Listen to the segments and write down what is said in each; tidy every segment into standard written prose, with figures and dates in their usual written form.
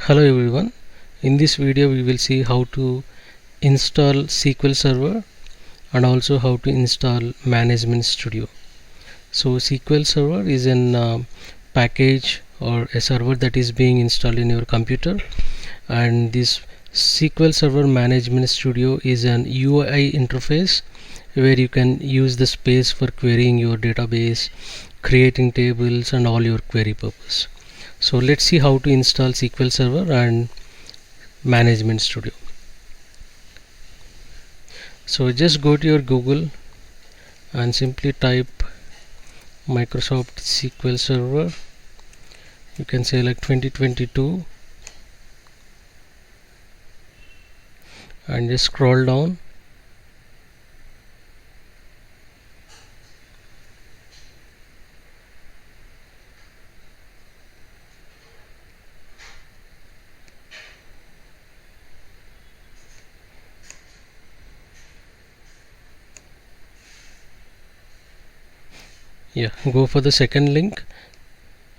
Hello everyone. In this video we will see how to install SQL Server and also how to install Management Studio. So SQL Server is an package or a server that is being installed in your computer, and this SQL Server Management Studio is an UI interface where you can use the space for querying your database, creating tables and all your query purpose. So let's see how to install SQL Server and Management Studio. So just go to your Google and simply type Microsoft SQL Server. You can select 2022 and just scroll down. Go for the second link.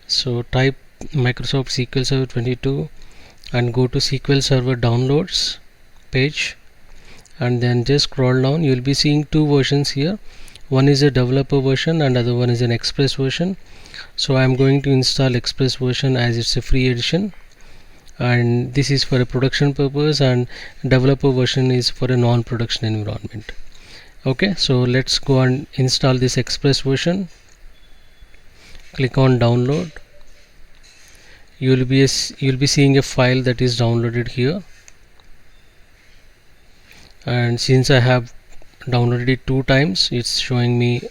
So type Microsoft SQL Server 22 and go to SQL Server downloads page, and then just scroll down. You will be seeing two versions here. One is a developer version and other one is an express version. So I am going to install express version as it's a free edition, and this is for a production purpose, and developer version is for a non-production environment. Okay, so let's go and install this express version. Click on download. You'll be seeing a file that is downloaded here, and since I have downloaded it 2 times, it's showing me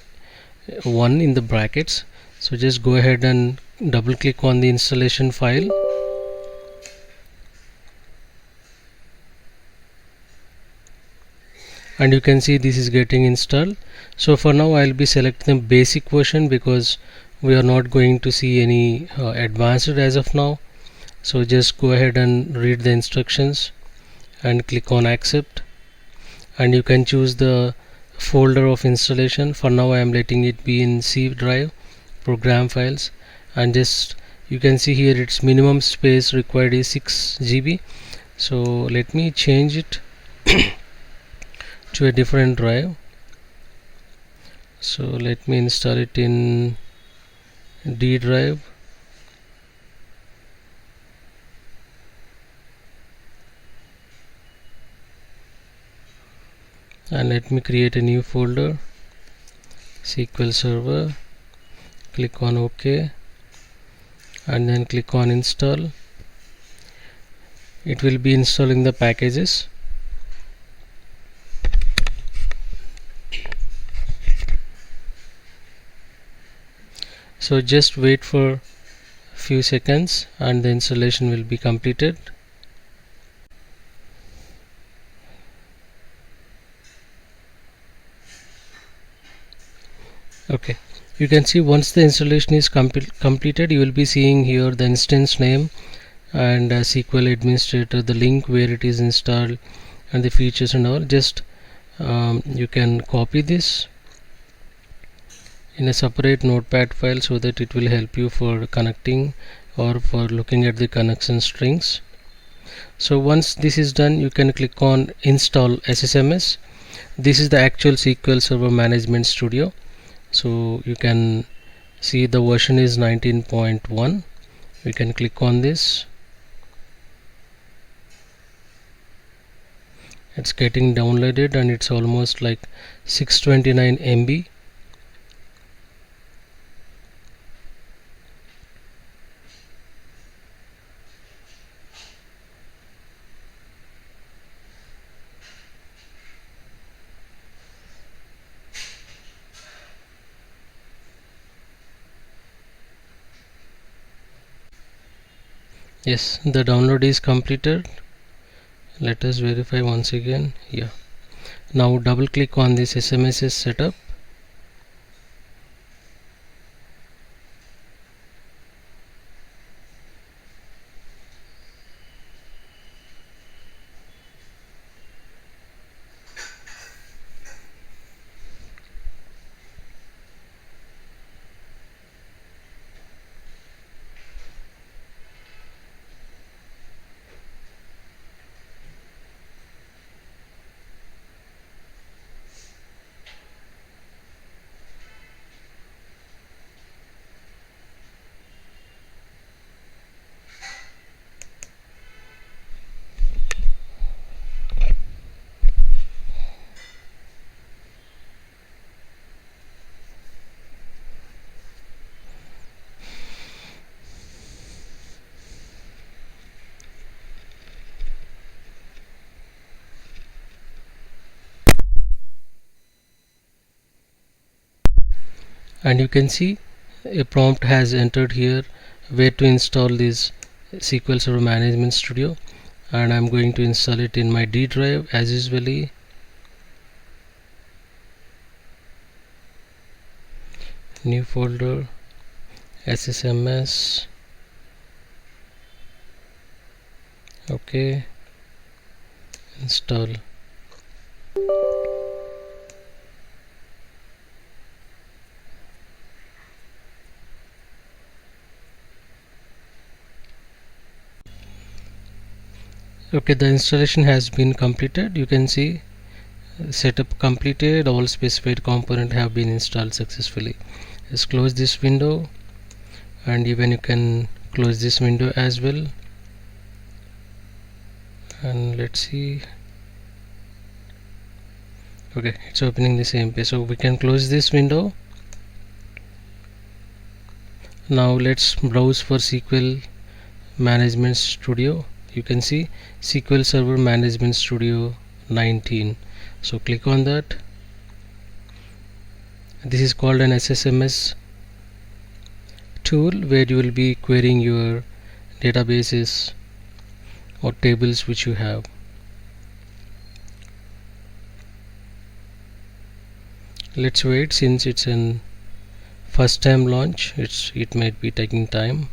1 in the brackets. So just go ahead and double click on the installation file, and you can see this is getting installed. So for now I'll be selecting the basic version because we are not going to see any advanced as of now. So just go ahead and read the instructions and click on accept, and you can choose the folder of installation. For now I am letting it be in C drive, program files, and just you can see here its minimum space required is 6 GB. So let me change it to a different drive. So let me install it in D drive. And let me create a new folder, SQL Server. Click on OK and then click on install. It will be installing the packages. So just wait for a few seconds and the installation will be completed. Okay, you can see once the installation is completed, you will be seeing here the instance name and SQL administrator, the link where it is installed and the features and all. Just you can copy this in a separate notepad file so that it will help you for connecting or for looking at the connection strings. So once this is done, you can click on install SSMS. This is the actual SQL Server Management Studio. So you can see the version is 19.1. We can click on this. It's getting downloaded and it's almost like 629 MB. Yes, the download is completed. Let us verify once again. Now double click on this SMSS setup. and you can see a prompt has entered here where to install this SQL Server Management Studio, and I'm going to install it in my D drive as usually. New folder, SSMS. Okay, install. Okay, the installation has been completed. You can see setup completed, all specified components have been installed successfully. Just close this window, and even you can close this window as well, and let's see. Okay, it's opening the same page, so we can close this window. Now let's browse for SQL Management Studio. You can see SQL Server Management Studio 19, so click on that. This is called an SSMS tool where you will be querying your databases or tables which you have. Let's wait, since it's an first time launch, it might be taking time.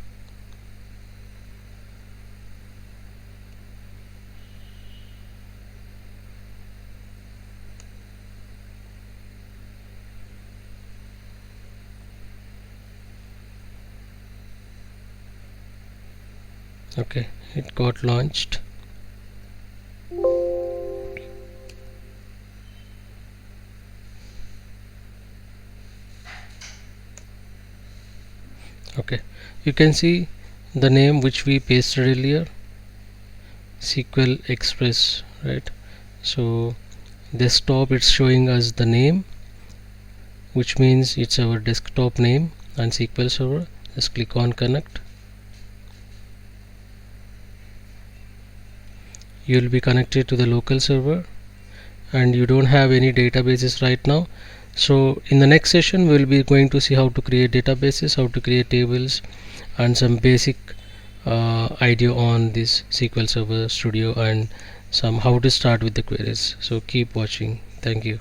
Okay, it got launched. Okay, you can see the name which we pasted earlier, SQL Express, right? So desktop, it's showing us the name, which means it's our desktop name, and SQL Server. Just click on connect. You will be connected to the local server, and you don't have any databases right now. So in the next session we will be going to see how to create databases, how to create tables, and some basic idea on this SQL Server Studio, and some how to start with the queries. So keep watching. Thank you.